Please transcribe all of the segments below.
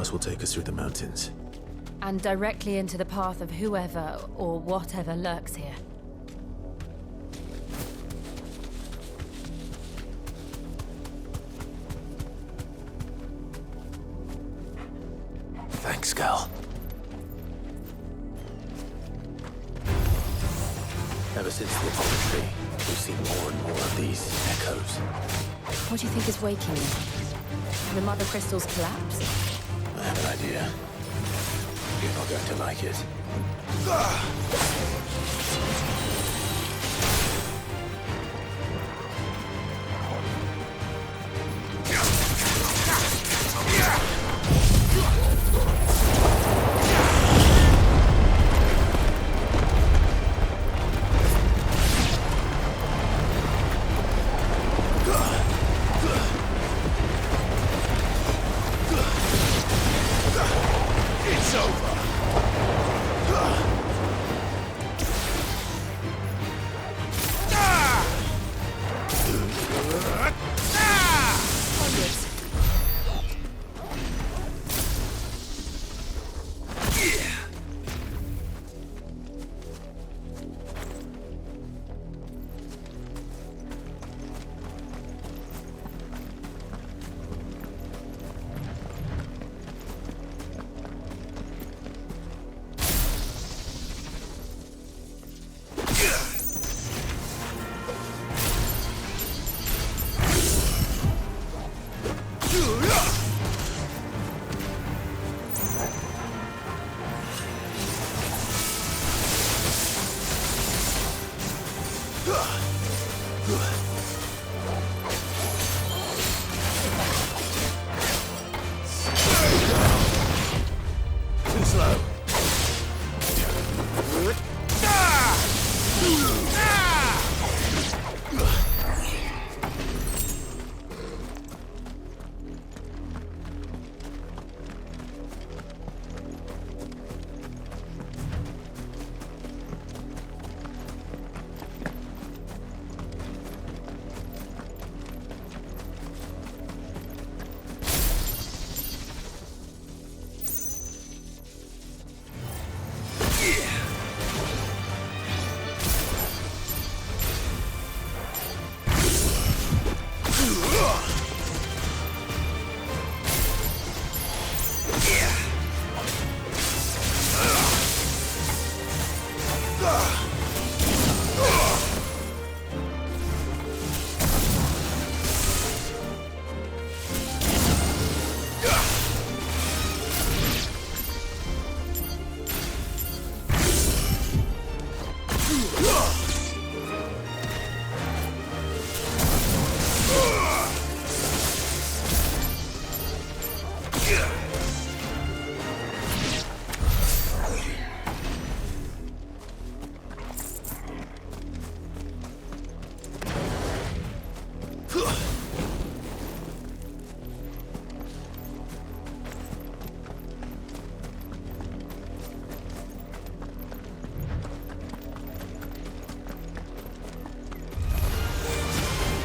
us will take us through the mountains. And directly into the path of whoever or whatever lurks here. Thanks, Gal. Ever since the apostrophe, we've seen more and more of these echoes. What do you think is waking you? The Mother Crystal's collapse? I have an idea. You're not going to like it.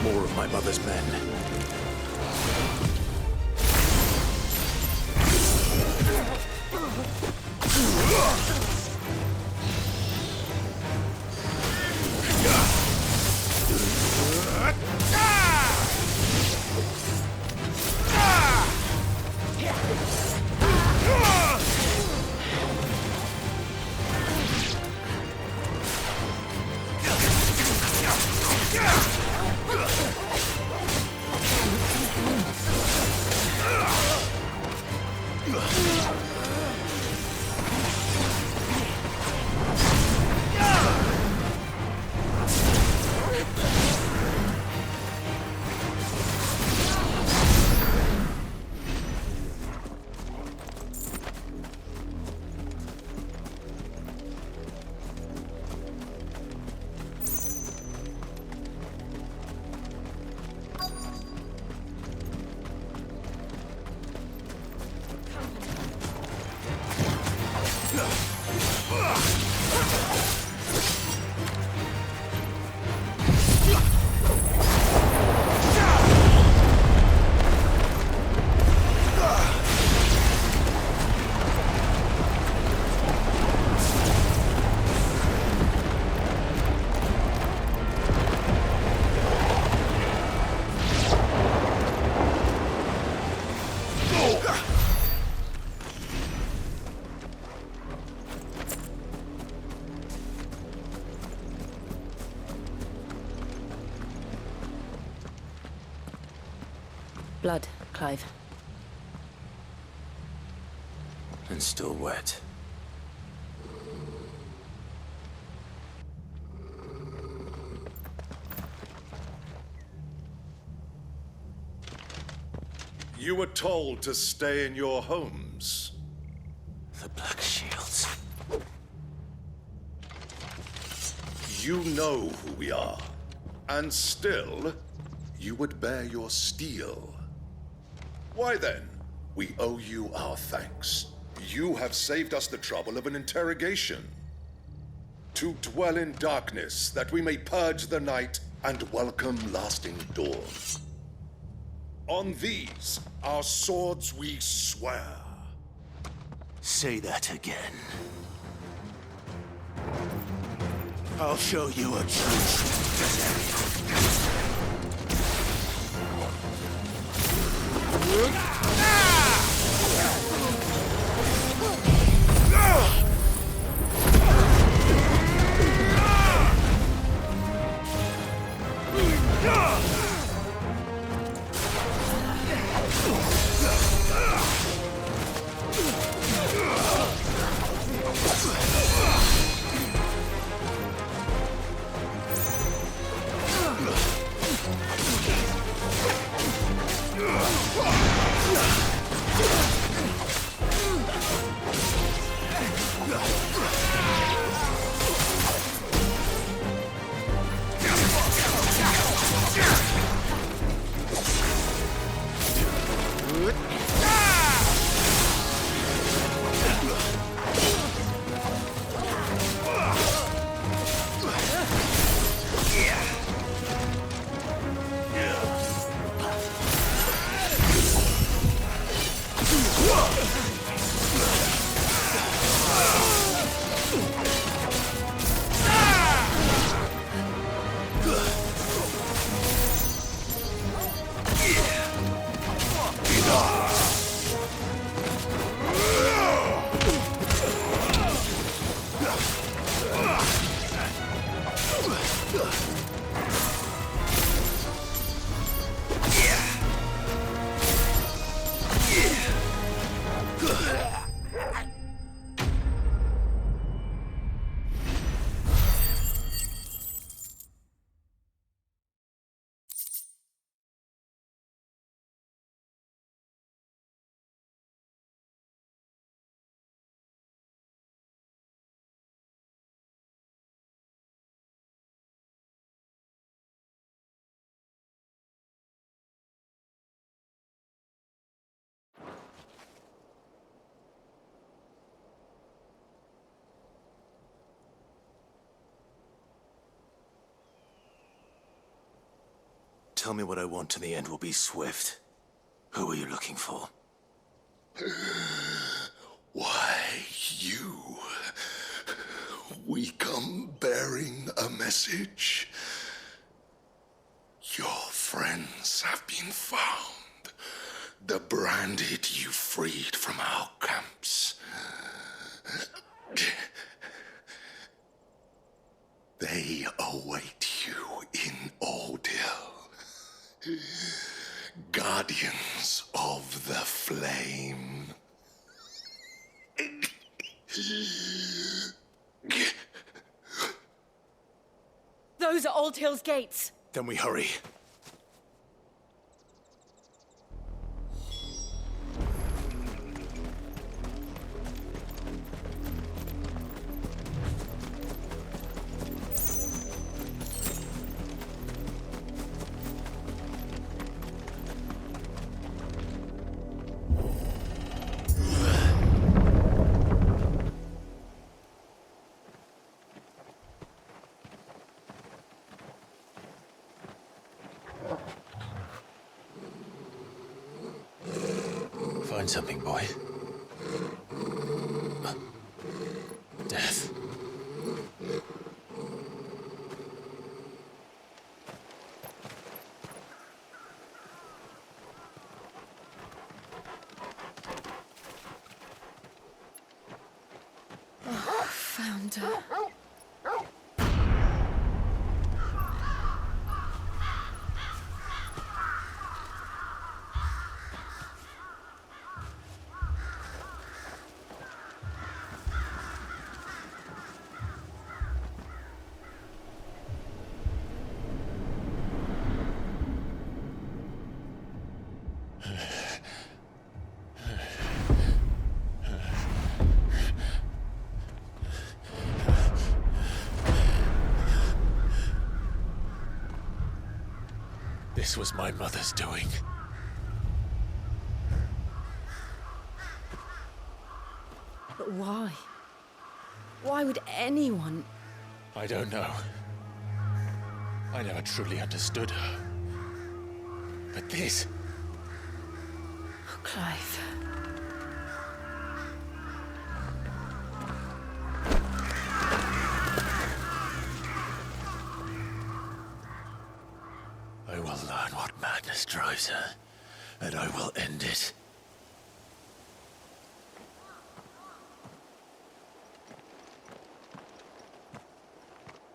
More of my mother's men. blood, Clive. And still wet. You were told to stay in your homes. The Black Shields. You know who we are. And still, you would bear your steel. Why then? We owe you our thanks. You have saved us the trouble of an interrogation. To dwell in darkness, that we may purge the night and welcome lasting dawn. On these, our swords we swear. Say that again. I'll show you a true Tell me what I want and the end will be swift. Who are you looking for? Why, you. We come bearing a message. Your friends have been found. The branded you freed from our camps. They await you in Ordeal. Guardians of the Flame. Those are Old Hill's gates. Then we hurry. Find something, boy. Death. Found her. This was my mother's doing. But why? Why would anyone... I don't know. I never truly understood her. But this... Oh, Clive. I will learn what madness drives her, and I will end it.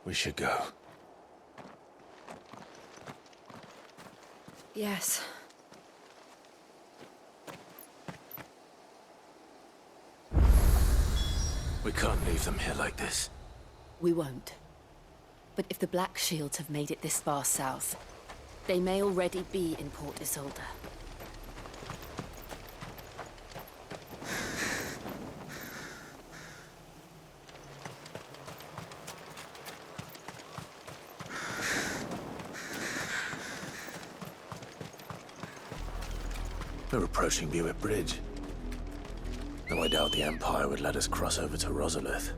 We should go. Yes. We can't leave them here like this. We won't. But if the Black Shields have made it this far south, they may already be in Port Isolde. We're approaching Buick Bridge. Though I doubt the Empire would let us cross over to Rosalith.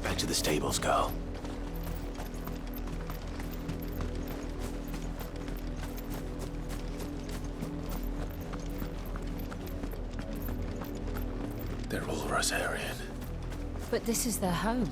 Back to the stables, Carl. They're all Rosarian. But this is their home.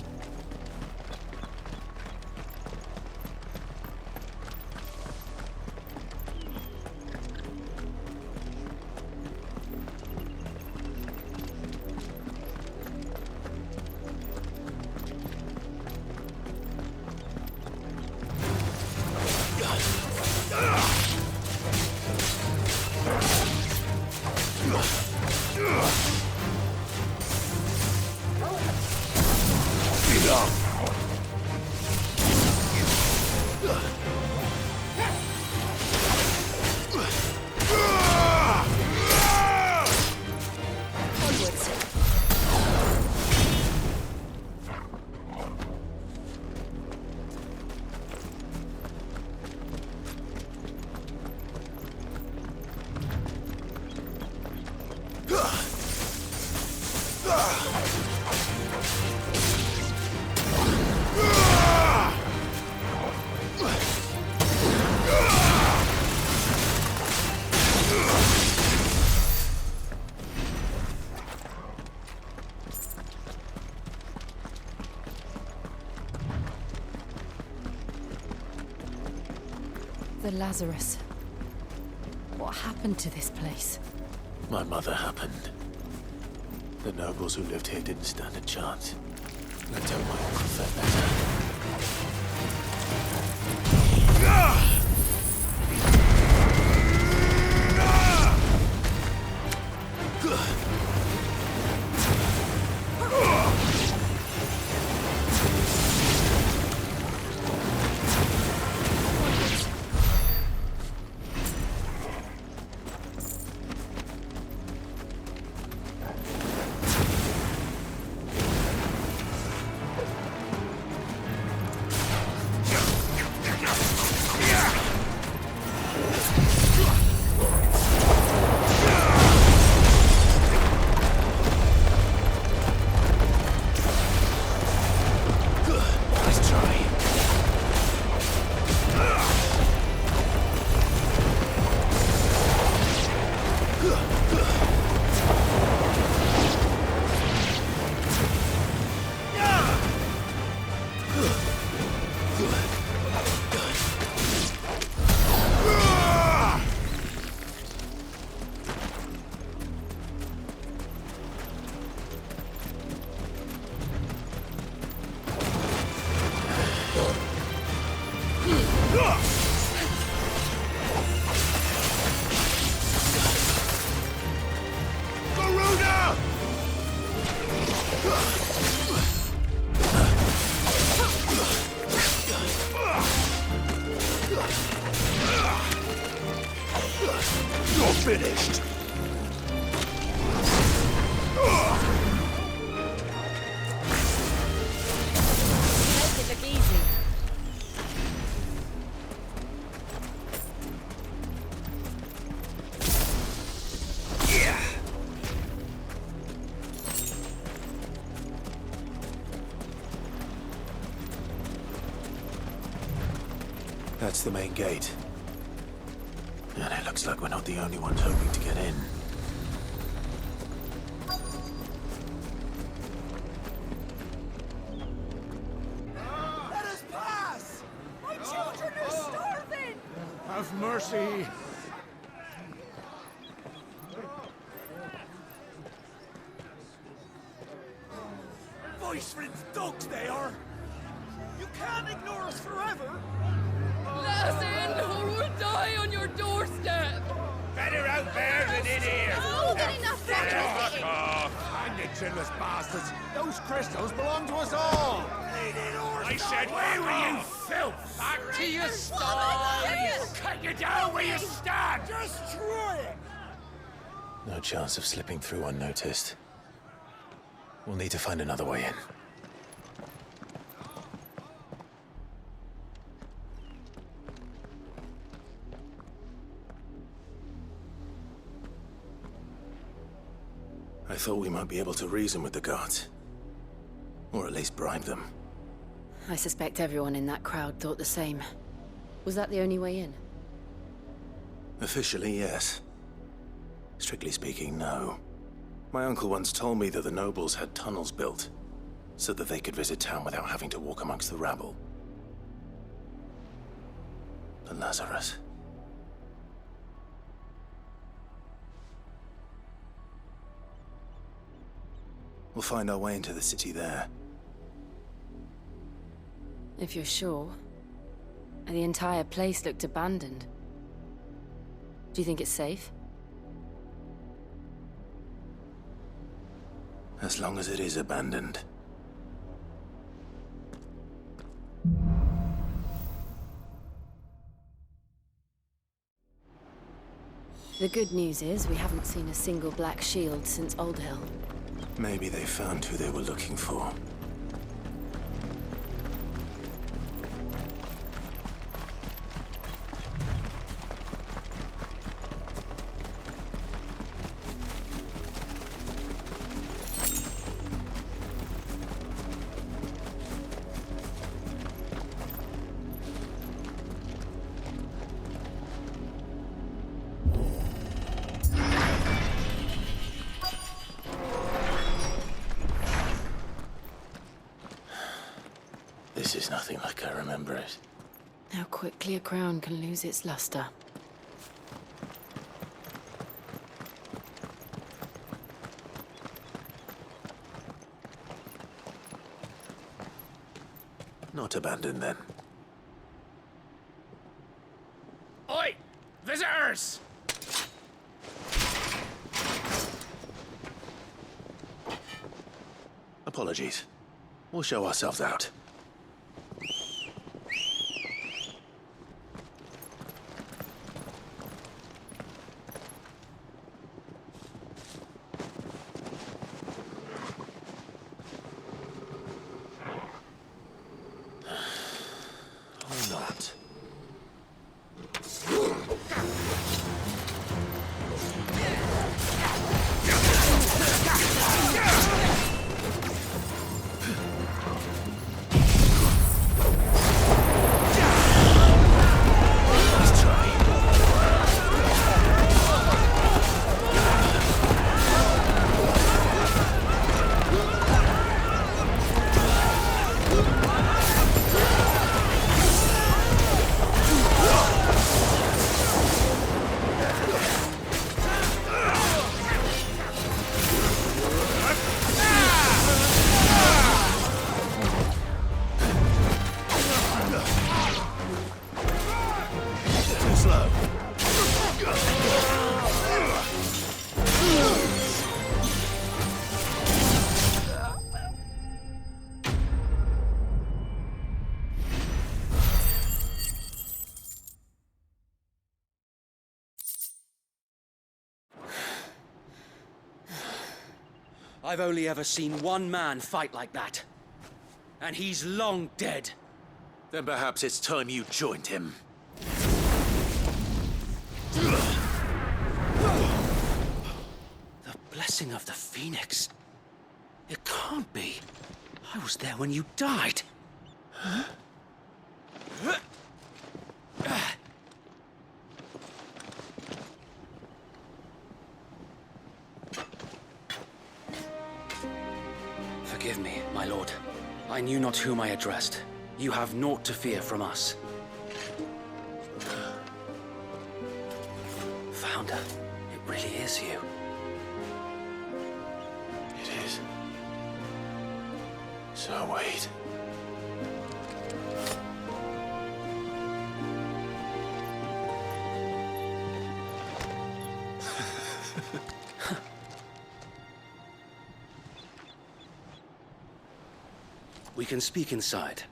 The Lazarus. What happened to this place? My mother happened. The nobles who lived here didn't stand a chance. I told my uncle felt better. You're finished! That's the main gate. And it looks like we're not the only ones hoping to get in. Let us pass! My children are starving! Have mercy! Voice-rinsed dogs they are! You can't ignore us forever! Let us in, or we'll die on your doorstep! Better out there than in here! Oh, get enough Fuck off! Hang the chinless bastards! Those crystals belong to us all! I said, where were you, filth? Back to your stalls! Cut you down where you stand! Destroy it! No chance of slipping through unnoticed. We'll need to find another way in. I thought we might be able to reason with the guards. Or at least bribe them. I suspect everyone in that crowd thought the same. Was that the only way in? Officially, yes. Strictly speaking, no. My uncle once told me that the nobles had tunnels built, so that they could visit town without having to walk amongst the rabble. The Lazarus. We'll find our way into the city there. If you're sure. The entire place looked abandoned. Do you think it's safe? As long as it is abandoned. The good news is we haven't seen a single black shield since Old Hill. Maybe they found who they were looking for. This is nothing like I remember it. How quickly a crown can lose its luster. Not abandoned, then. Oi! Visitors! Apologies. We'll show ourselves out. Or not. I've only ever seen one man fight like that. And he's long dead. Then perhaps it's time you joined him. The blessing of the Phoenix. It can't be. I was there when you died. Forgive me, my lord. I knew not whom I addressed. You have naught to fear from us. Founder, it really is you. It is. So wait. We can speak inside.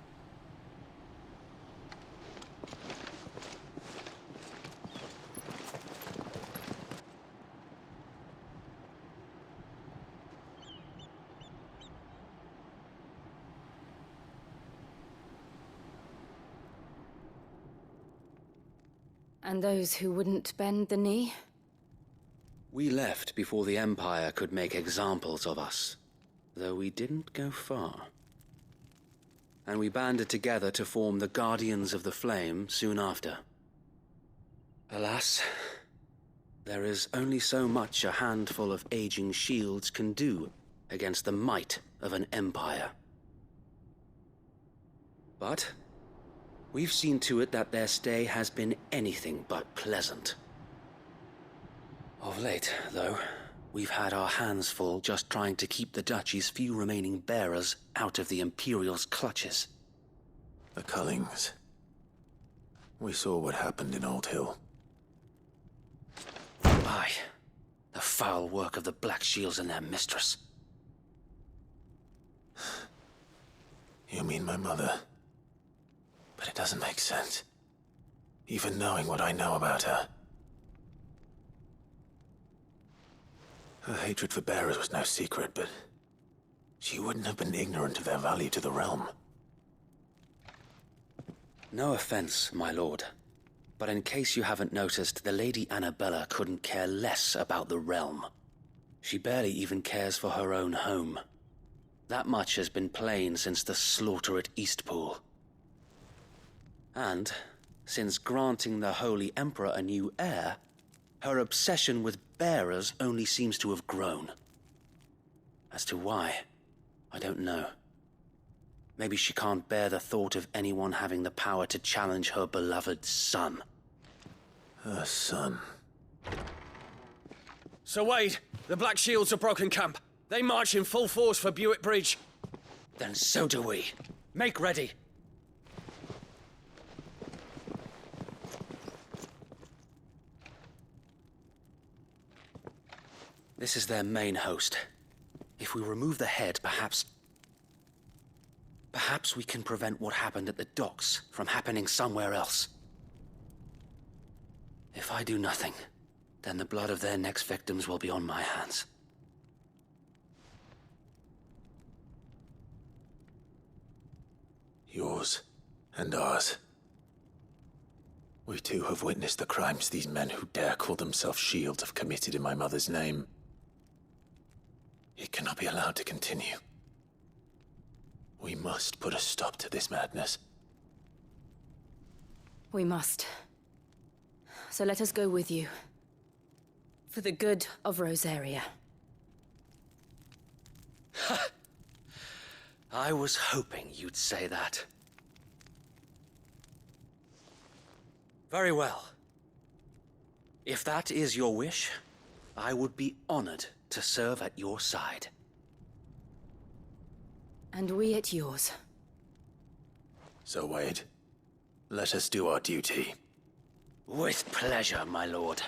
And those who wouldn't bend the knee? We left before the Empire could make examples of us, though we didn't go far. And we banded together to form the Guardians of the Flame soon after. Alas, there is only so much a handful of aging shields can do against the might of an empire. But we've seen to it that their stay has been anything but pleasant. Of late, though, we've had our hands full just trying to keep the Duchy's few remaining bearers out of the Imperial's clutches. The Cullings. We saw what happened in Old Hill. Aye, the foul work of the Black Shields and their mistress. You mean my mother? But it doesn't make sense. Even knowing what I know about her. Her hatred for bearers was no secret, but she wouldn't have been ignorant of their value to the realm. No offense, my lord, but in case you haven't noticed, the Lady Annabella couldn't care less about the realm. She barely even cares for her own home. That much has been plain since the slaughter at Eastpool. And, since granting the Holy Emperor a new heir, her obsession with bearers only seems to have grown. As to why, I don't know. Maybe she can't bear the thought of anyone having the power to challenge her beloved son. Her son. Sir Wade, the Black Shields have broken camp. They march in full force for Buick Bridge. Then so do we. Make ready. This is their main host. If we remove the head, perhaps we can prevent what happened at the docks from happening somewhere else. If I do nothing, then the blood of their next victims will be on my hands. Yours and ours. We too have witnessed the crimes these men who dare call themselves shields have committed in my mother's name. It cannot be allowed to continue. We must put a stop to this madness. We must. So let us go with you. For the good of Rosaria. I was hoping you'd say that. Very well. If that is your wish, I would be honored to serve at your side. And we at yours. So, Wade, let us do our duty. With pleasure, my lord.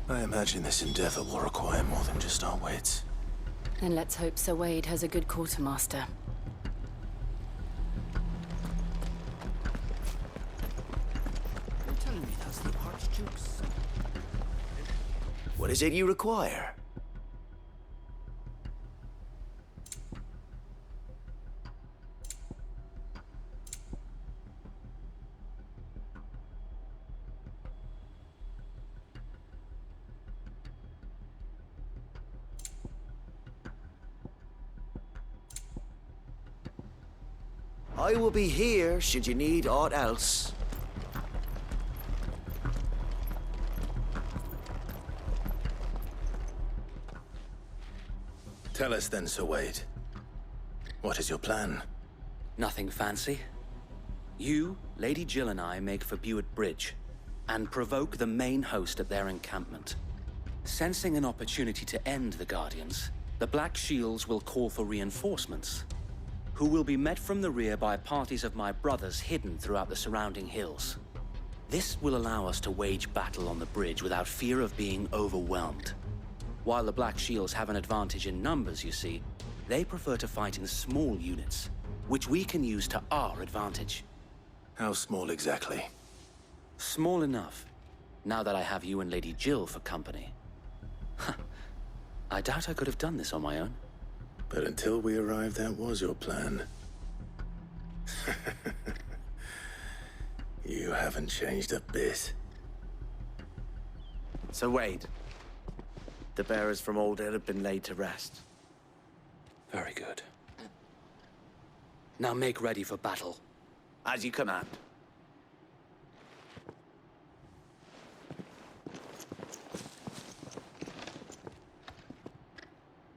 I imagine this endeavor will require more than just our wits. Then let's hope Sir Wade has a good quartermaster. You're telling me that's the Archduke's son? What is it you require? I will be here should you need aught else. Tell us then, Sir Wade. What is your plan? Nothing fancy. You, Lady Jill and I make for Buett Bridge and provoke the main host at their encampment. Sensing an opportunity to end the Guardians, the Black Shields will call for reinforcements, who will be met from the rear by parties of my brothers hidden throughout the surrounding hills. This will allow us to wage battle on the bridge without fear of being overwhelmed. While the Black Shields have an advantage in numbers, you see, they prefer to fight in small units, which we can use to our advantage. How small exactly? Small enough, now that I have you and Lady Jill for company. I doubt I could have done this on my own. But until we arrived, that was your plan. You haven't changed a bit. So Wade, the bearers from Old Hill have been laid to rest. Very good. Now make ready for battle. As you command.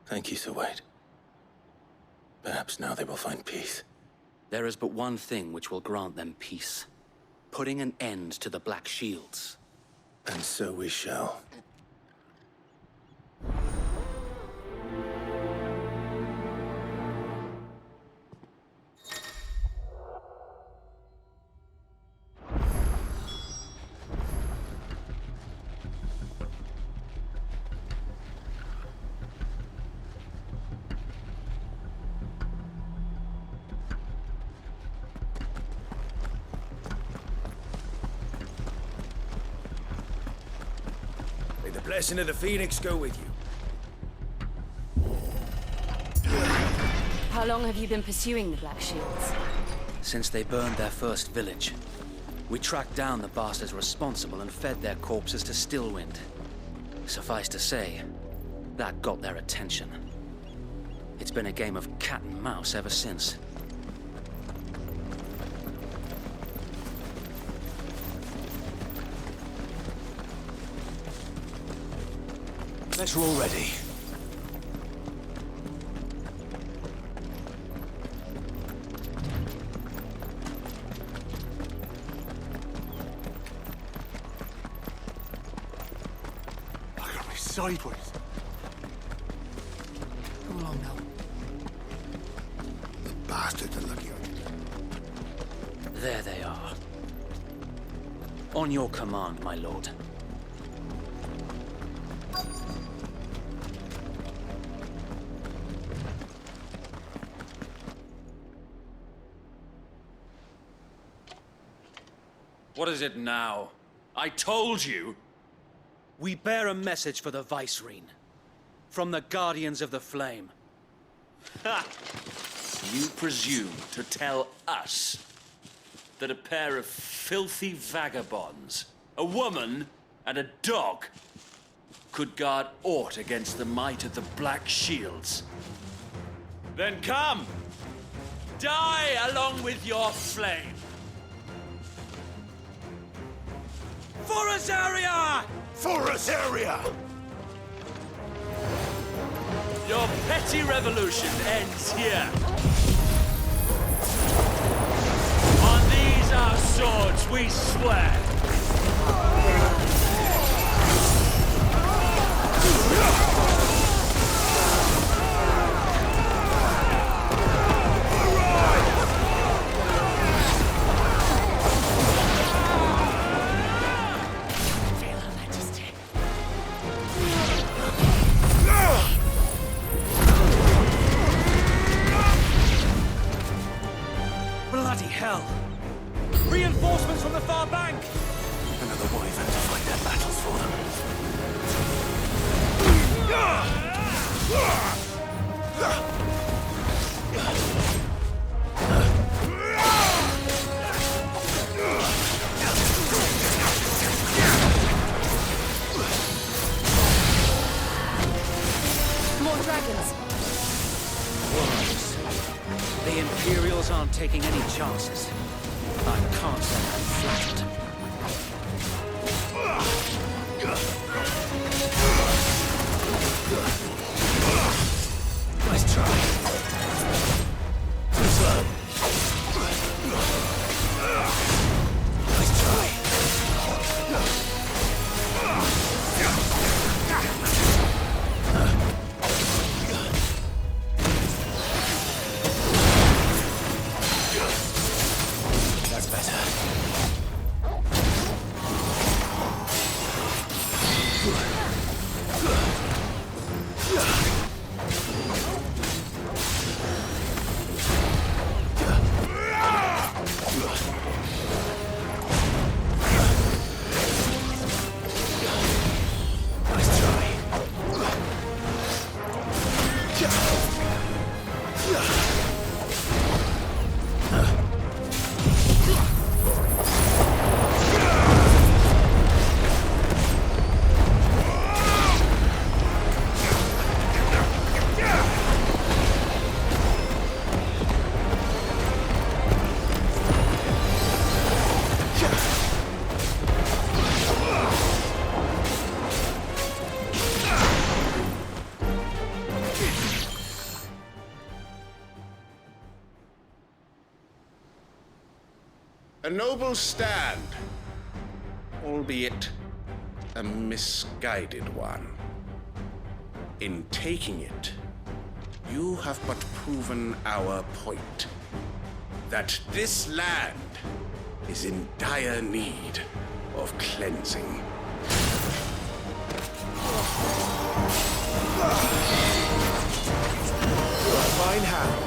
Thank you, Sir Wade. Perhaps now they will find peace. There is but one thing which will grant them peace. Putting an end to the Black Shields. And so we shall. May the blessing of the Phoenix go with you. How long have you been pursuing the Black Shields? Since they burned their first village, we tracked down the bastards responsible and fed their corpses to Stillwind. Suffice to say, that got their attention. It's been a game of cat and mouse ever since. Let's roll ready. Look at me sideways. Come along now. The bastards are lucky. There they are. On your command, my lord. What is it now? I told you! We bear a message for the Vicereine. From the Guardians of the Flame. Ha! You presume to tell us that a pair of filthy vagabonds, a woman and a dog, could guard aught against the might of the Black Shields? Then come! Die along with your flame! For Azaria! For Azaria! Your petty revolution ends here. On these our swords we swear. Bloody hell! Reinforcements from the far bank! Another wyvern to fight their battles for them. More dragons! The Imperials aren't taking any chances. I can't say I'm flattered. A noble stand, albeit a misguided one. In taking it, you have but proven our point, that this land is in dire need of cleansing. Fine hand.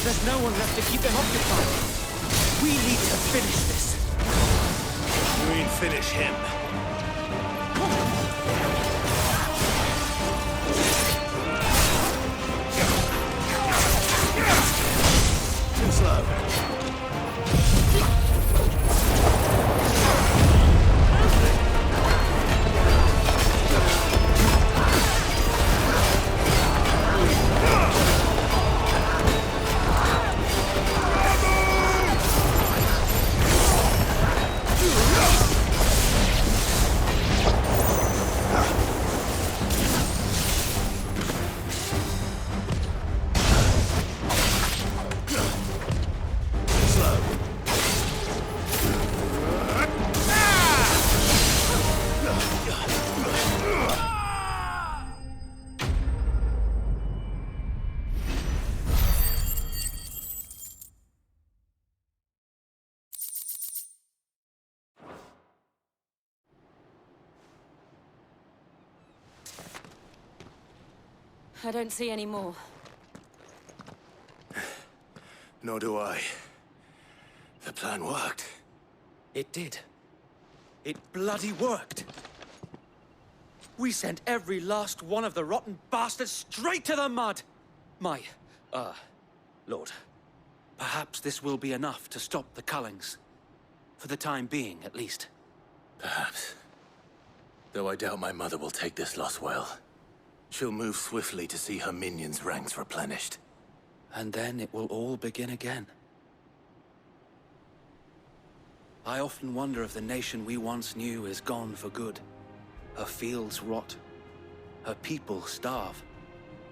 There's no one left to keep them occupied. We need to finish this. You mean finish him? Too slow. I don't see any more. Nor do I. The plan worked. It did. It bloody worked. We sent every last one of the rotten bastards straight to the mud! My, Lord, perhaps this will be enough to stop the Cullings. For the time being, at least. Perhaps. Though I doubt my mother will take this loss well. She'll move swiftly to see her minions' ranks replenished. And then it will all begin again. I often wonder if the nation we once knew is gone for good. Her fields rot. Her people starve.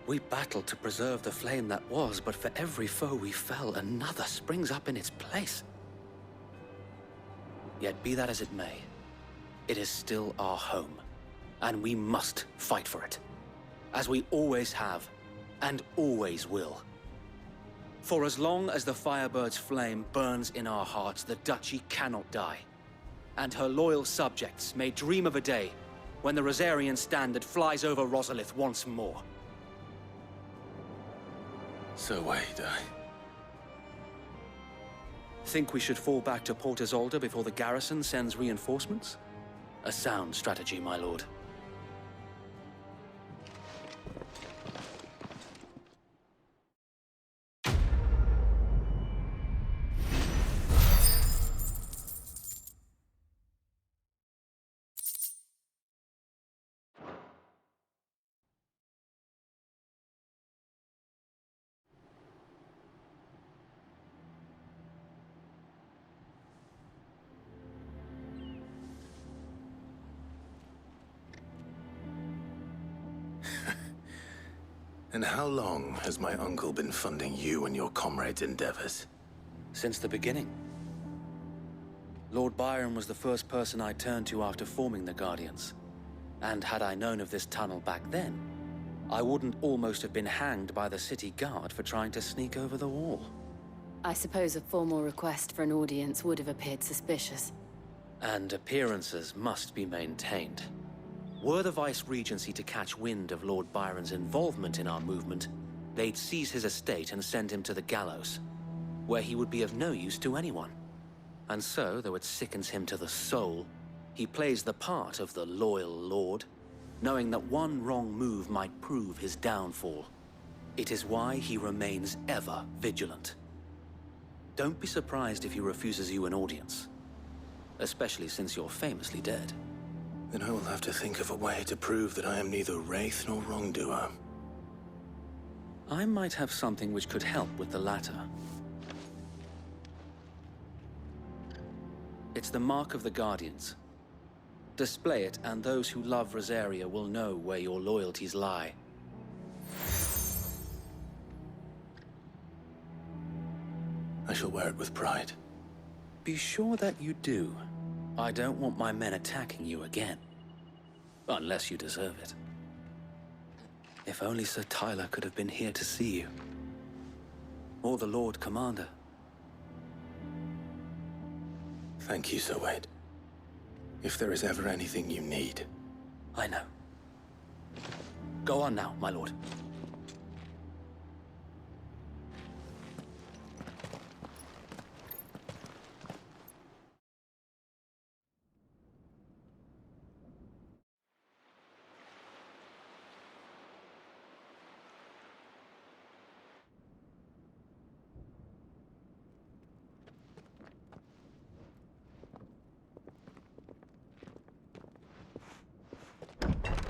We battled to preserve the flame that was, but for every foe we fell, another springs up in its place. Yet be that as it may, it is still our home, and we must fight for it. As we always have, and always will. For as long as the Firebird's flame burns in our hearts, the Duchy cannot die. And her loyal subjects may dream of a day when the Rosarian standard flies over Rosalith once more. So wait, Think we should fall back to Port Isolde before the garrison sends reinforcements? A sound strategy, my lord. And how long has my uncle been funding you and your comrades' endeavors? Since the beginning. Lord Byron was the first person I turned to after forming the Guardians. And had I known of this tunnel back then, I wouldn't almost have been hanged by the city guard for trying to sneak over the wall. I suppose a formal request for an audience would have appeared suspicious. And appearances must be maintained. Were the Vice-Regency to catch wind of Lord Byron's involvement in our movement, they'd seize his estate and send him to the gallows, where he would be of no use to anyone. And so, though it sickens him to the soul, he plays the part of the loyal lord, knowing that one wrong move might prove his downfall. It is why he remains ever vigilant. Don't be surprised if he refuses you an audience, especially since you're famously dead. Then I will have to think of a way to prove that I am neither wraith nor wrongdoer. I might have something which could help with the latter. It's the mark of the Guardians. Display it, and those who love Rosaria will know where your loyalties lie. I shall wear it with pride. Be sure that you do. I don't want my men attacking you again. Unless you deserve it. If only Sir Tyler could have been here to see you. Or the Lord Commander. Thank you, Sir Wade. If there is ever anything you need. I know. Go on now, my lord.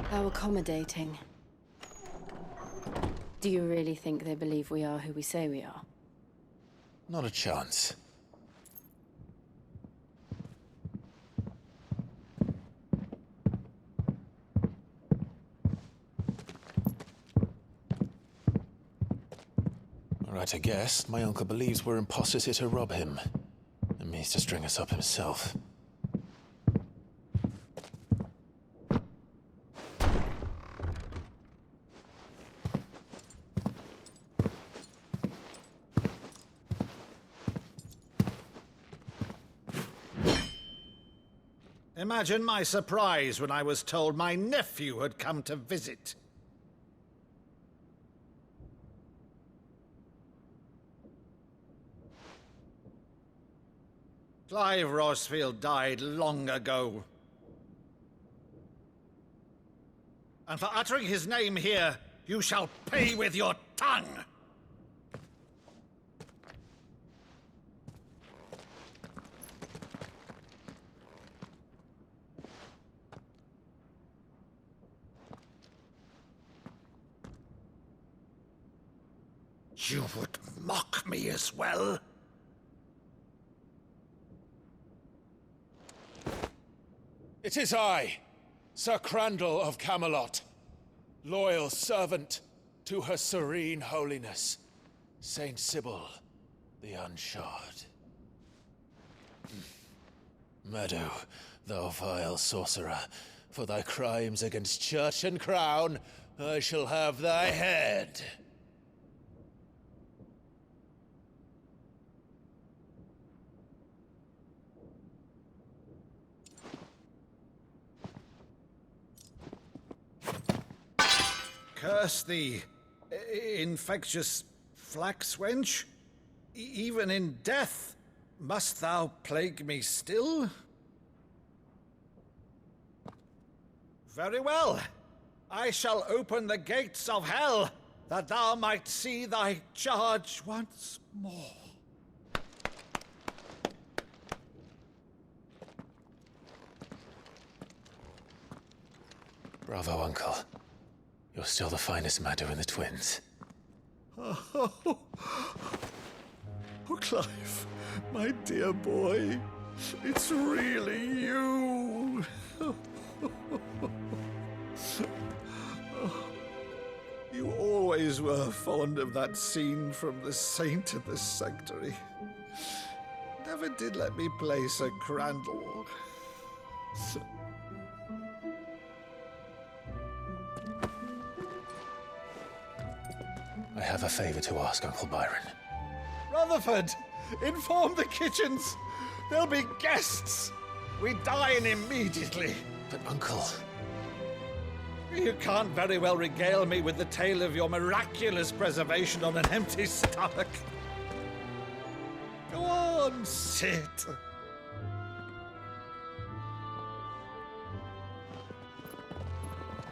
How accommodating. Do you really think they believe we are who we say we are? Not a chance. All right, I guess. My uncle believes we're imposters here to rob him. And means to string us up himself. Imagine my surprise when I was told my nephew had come to visit. Clive Rosfield died long ago. And for uttering his name here, you shall pay with your tongue! You would mock me as well? It is I, Sir Crandall of Camelot, loyal servant to Her Serene Holiness, Saint Sybil the Unshod. Meadow, thou vile sorcerer, for thy crimes against church and crown, I shall have thy head. Curse thee, infectious flax wench. Even in death, Must thou plague me still? Very well. I shall open the gates of hell, that thou might see thy charge once more. Bravo, Uncle. You're still the finest Maddo in the twins. Oh, Clive, my dear boy, it's really you. You always were fond of that scene from The Saint of the Sanctuary. Never did let me play Sir Crandall. I have a favor to ask, Uncle Byron. Rutherford, inform the kitchens. There'll be guests. We dine immediately. But, Uncle... You can't very well regale me with the tale of your miraculous preservation on an empty stomach. Go on, sit.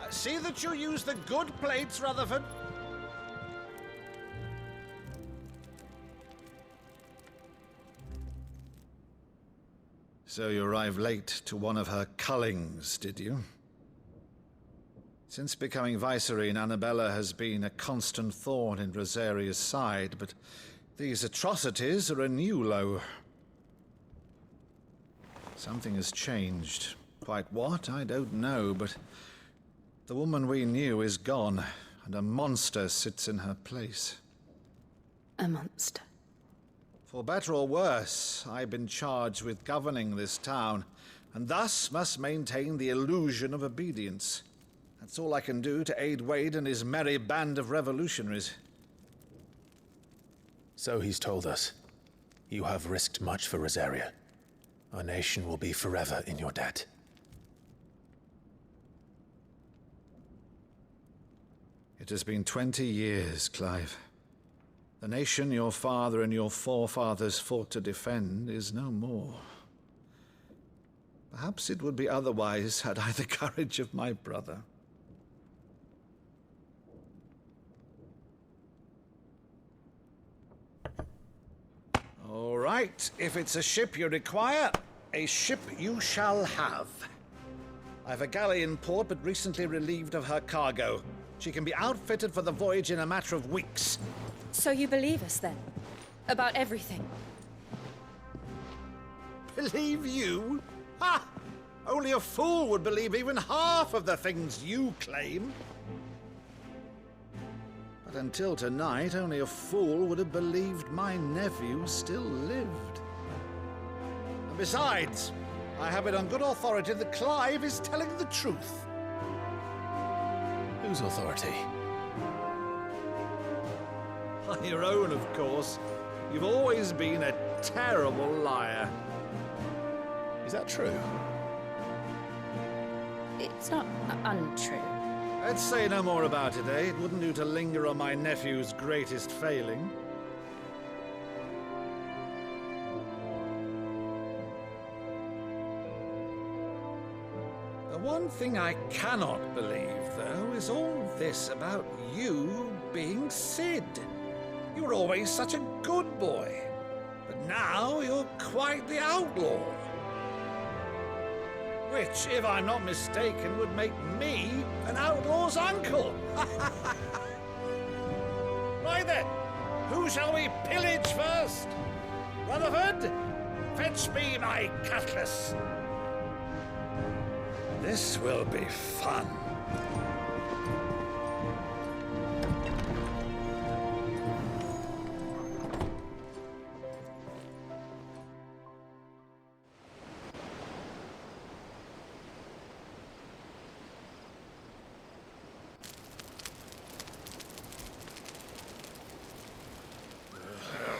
See that you use the good plates, Rutherford. So you arrived late to one of her cullings, did you? Since becoming Vicereine, Annabella has been a constant thorn in Rosaria's side, but these atrocities are a new low. Something has changed. Quite what, I don't know, but the woman we knew is gone, and a monster sits in her place. A monster? For better or worse, I've been charged with governing this town, and thus must maintain the illusion of obedience. That's all I can do to aid Wade and his merry band of revolutionaries. So he's told us. You have risked much for Rosaria. Our nation will be forever in your debt. It has been 20 years, Clive. The nation your father and your forefathers fought to defend is no more. Perhaps it would be otherwise had I the courage of my brother. All right, if it's a ship you require, a ship you shall have. I've a galley in port, but recently relieved of her cargo. She can be outfitted for the voyage in a matter of weeks. So you believe us, then? About everything? Believe you? Ha! Only a fool would believe even half of the things you claim. But until tonight, only a fool would have believed my nephew still lived. And besides, I have it on good authority that Clive is telling the truth. Whose authority? On your own, of course. You've always been a terrible liar. Is that true? It's not untrue. Let's say no more about it, eh? It wouldn't do to linger on my nephew's greatest failing. The one thing I cannot believe, though, is all this about you being Sid. You were always such a good boy, but now you're quite the outlaw. Which, if I'm not mistaken, would make me an outlaw's uncle. Right then, who shall we pillage first? Rutherford, fetch me my cutlass. This will be fun.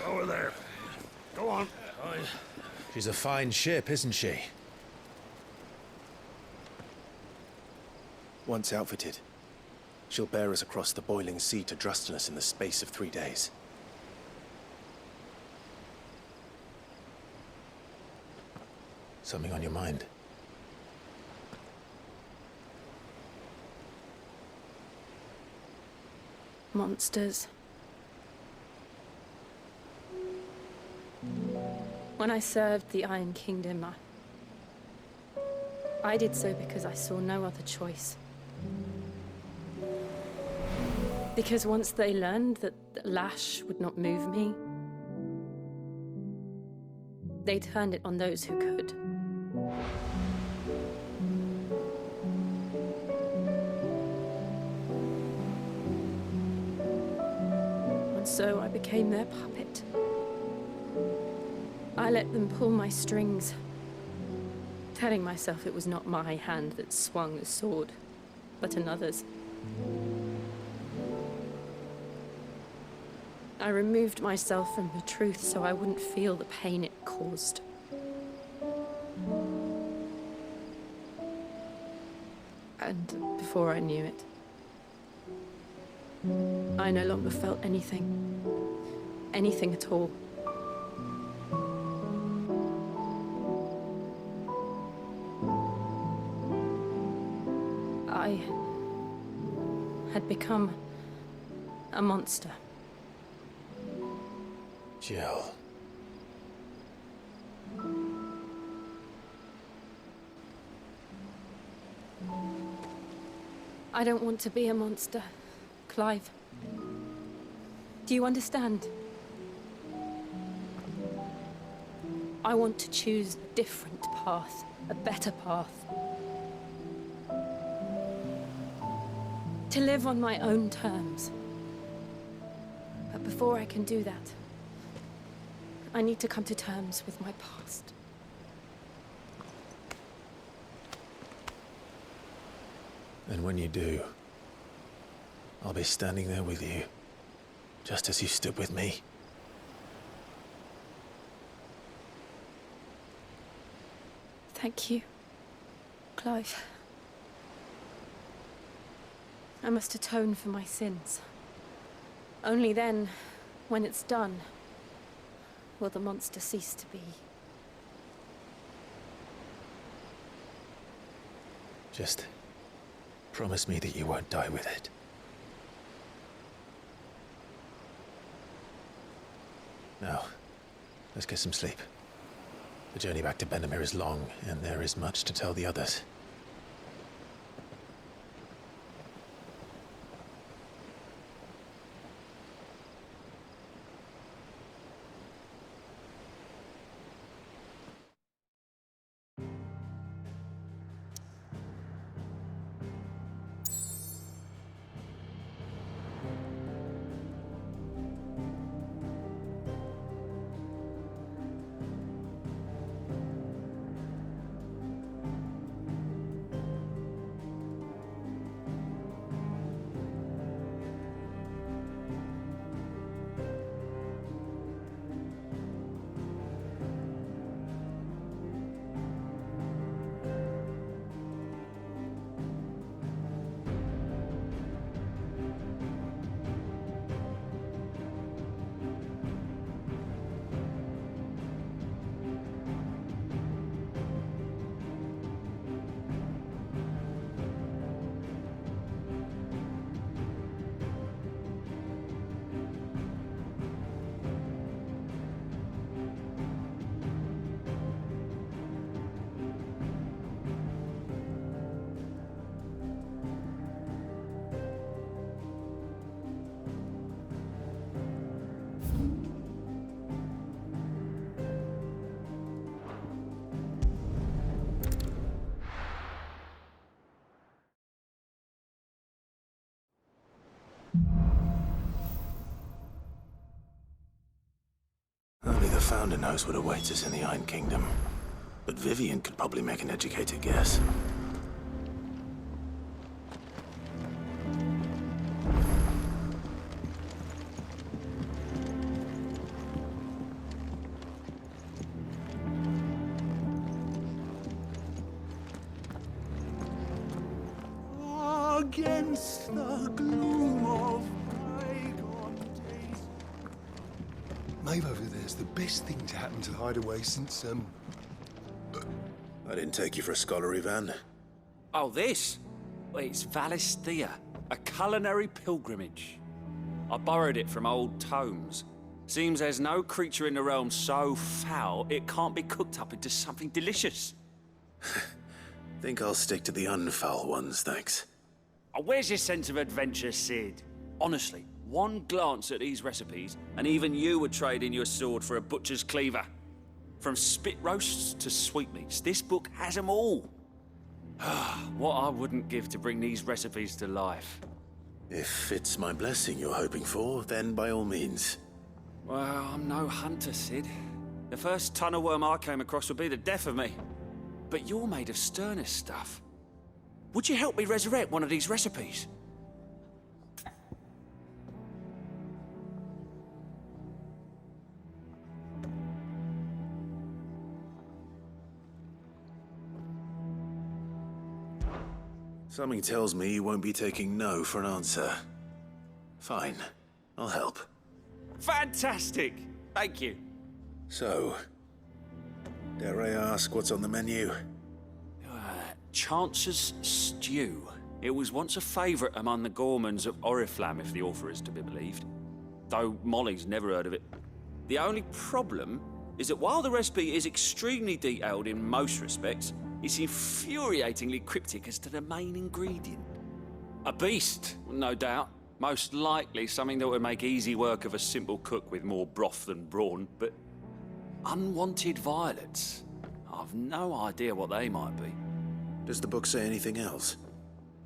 Over there. Go on. She's a fine ship, isn't she? Once outfitted, she'll bear us across the boiling sea to Drustinus in the space of 3 days. Something on your mind? Monsters. When I served the Iron Kingdom, I did so because I saw no other choice. Because once they learned that the lash would not move me, they turned it on those who could. And so I became their puppet. I let them pull my strings, telling myself it was not my hand that swung the sword, but another's. I removed myself from the truth so I wouldn't feel the pain it caused. And before I knew it, I no longer felt anything. Anything at all. I had become a monster. Jill. I don't want to be a monster, Clive. Do you understand? I want to choose a different path, a better path. To live on my own terms. But before I can do that, I need to come to terms with my past. And when you do, I'll be standing there with you, just as you stood with me. Thank you, Clive. I must atone for my sins. Only then, when it's done, will the monster cease to be. Just promise me that you won't die with it. Now, let's get some sleep. The journey back to Benamir is long, and there is much to tell the others. Only the Founder knows what awaits us in the Iron Kingdom. But Vivian could probably make an educated guess. Against the gloom of bygone days. Maeve over there's the best thing to happen to Hideaway since, I didn't take you for a scholarly van. Oh, this? Well, it's Valisthea, a culinary pilgrimage. I borrowed it from old tomes. Seems there's no creature in the realm so foul it can't be cooked up into something delicious. Think I'll stick to the unfoul ones, thanks. Oh, where's your sense of adventure, Sid? Honestly, one glance at these recipes, and even you would trade in your sword for a butcher's cleaver. From spit roasts to sweetmeats, this book has them all. What I wouldn't give to bring these recipes to life. If it's my blessing you're hoping for, then by all means. Well, I'm no hunter, Sid. The first tunnel worm I came across would be the death of me. But you're made of sterner stuff. Would you help me resurrect one of these recipes? Something tells me you won't be taking no for an answer. Fine, I'll help. Fantastic! Thank you. So, dare I ask what's on the menu? Chance's Stew. It was once a favourite among the gourmands of Oriflamme, if the author is to be believed. Though Molly's never heard of it. The only problem is that while the recipe is extremely detailed in most respects, it's infuriatingly cryptic as to the main ingredient. A beast, no doubt. Most likely something that would make easy work of a simple cook with more broth than brawn, but unwanted violets. I've no idea what they might be. Does the book say anything else?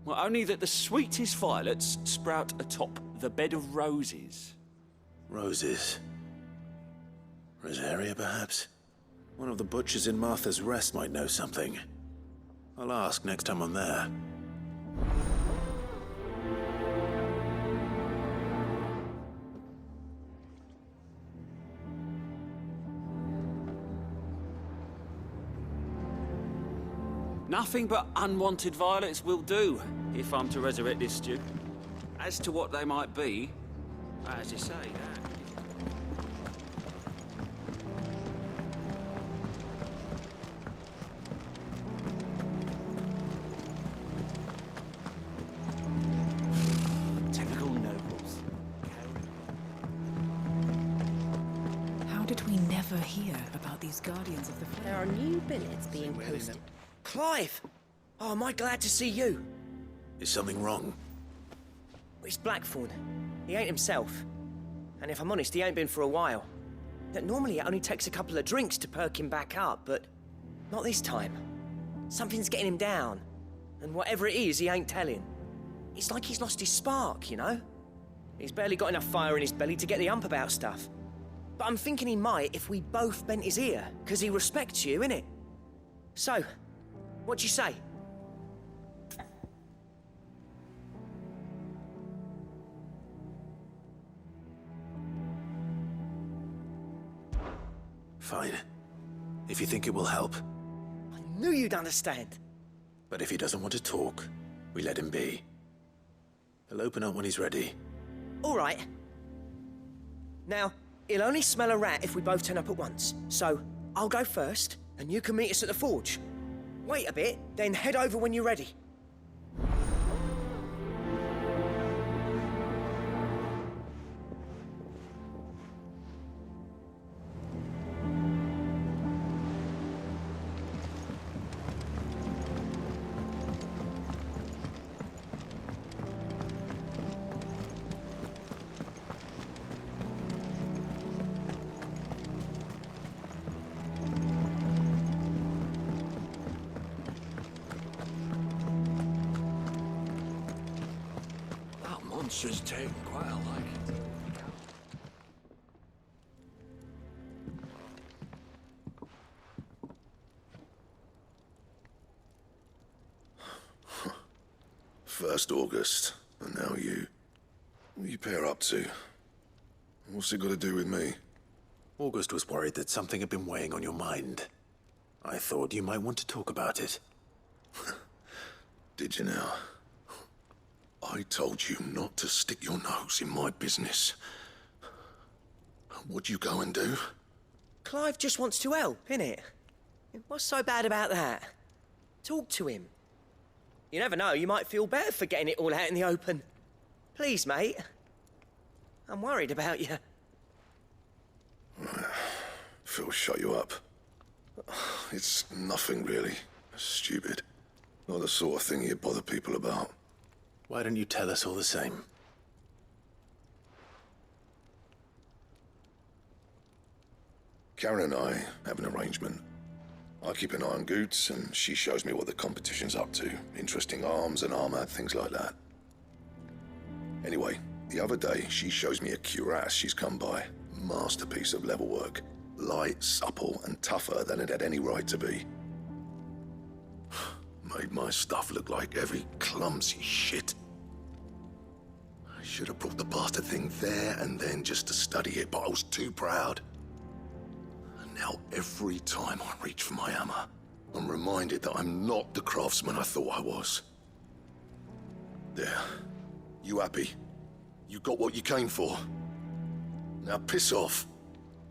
Well, only that the sweetest violets sprout atop the bed of roses. Roses. Rosaria, perhaps? One of the butchers in Martha's Rest might know something. I'll ask next time I'm there. Nothing but unwanted violets will do, if I'm to resurrect this stew. As to what they might be, as you say, Typical nobles. How did we never hear about these guardians of the flame? There are new billets being posted. Clive! Oh, am I glad to see you? Is something wrong? It's Blackthorn. He ain't himself. And if I'm honest, he ain't been for a while. That normally it only takes a couple of drinks to perk him back up, but not this time. Something's getting him down. And whatever it is, he ain't telling. It's like he's lost his spark, you know? He's barely got enough fire in his belly to get the ump about stuff. But I'm thinking he might if we both bent his ear, because he respects you, innit? So, what do you say? Fine. If you think it will help. I knew you'd understand. But if he doesn't want to talk, we let him be. He'll open up when he's ready. All right. Now, he'll only smell a rat if we both turn up at once. So, I'll go first, and you can meet us at the forge. Wait a bit, then head over when you're ready. Monster's taken quite a liking. First August, and now you. What are you pair up to? What's it got to do with me? August was worried that something had been weighing on your mind. I thought you might want to talk about it. Did you now? I told you not to stick your nose in my business. What'd you go and do? Clive just wants to help, innit? What's so bad about that? Talk to him. You never know, you might feel better for getting it all out in the open. Please, mate. I'm worried about you. Phil shut you up. It's nothing really. Stupid. Not the sort of thing you bother people about. Why don't you tell us all the same? Karen and I have an arrangement. I keep an eye on Goots, and she shows me what the competition's up to. Interesting arms and armor, things like that. Anyway, the other day, she shows me a cuirass she's come by. Masterpiece of level work. Light, supple, and tougher than it had any right to be. Made my stuff look like heavy, clumsy shit. I should have brought the bastard thing there and then just to study it, but I was too proud. And now every time I reach for my hammer, I'm reminded that I'm not the craftsman I thought I was. There. You happy? You got what you came for. Now piss off.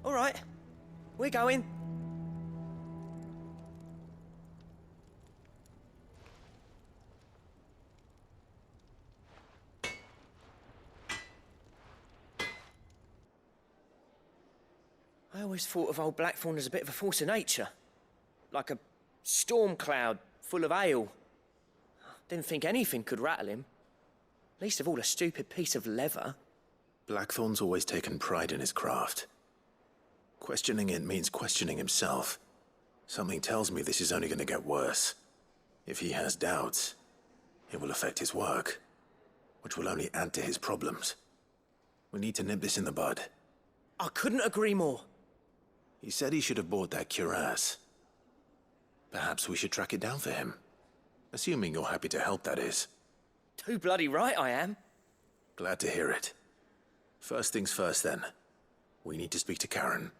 All right. We're going. I always thought of old Blackthorn as a bit of a force of nature. Like a storm cloud full of hail. Didn't think anything could rattle him. Least of all a stupid piece of leather. Blackthorn's always taken pride in his craft. Questioning it means questioning himself. Something tells me this is only going to get worse. If he has doubts, it will affect his work, which will only add to his problems. We need to nip this in the bud. I couldn't agree more. He said he should have bought that cuirass. Perhaps we should track it down for him. Assuming you're happy to help, that is. Too bloody right I am. Glad to hear it. First things first, then. We need to speak to Karen.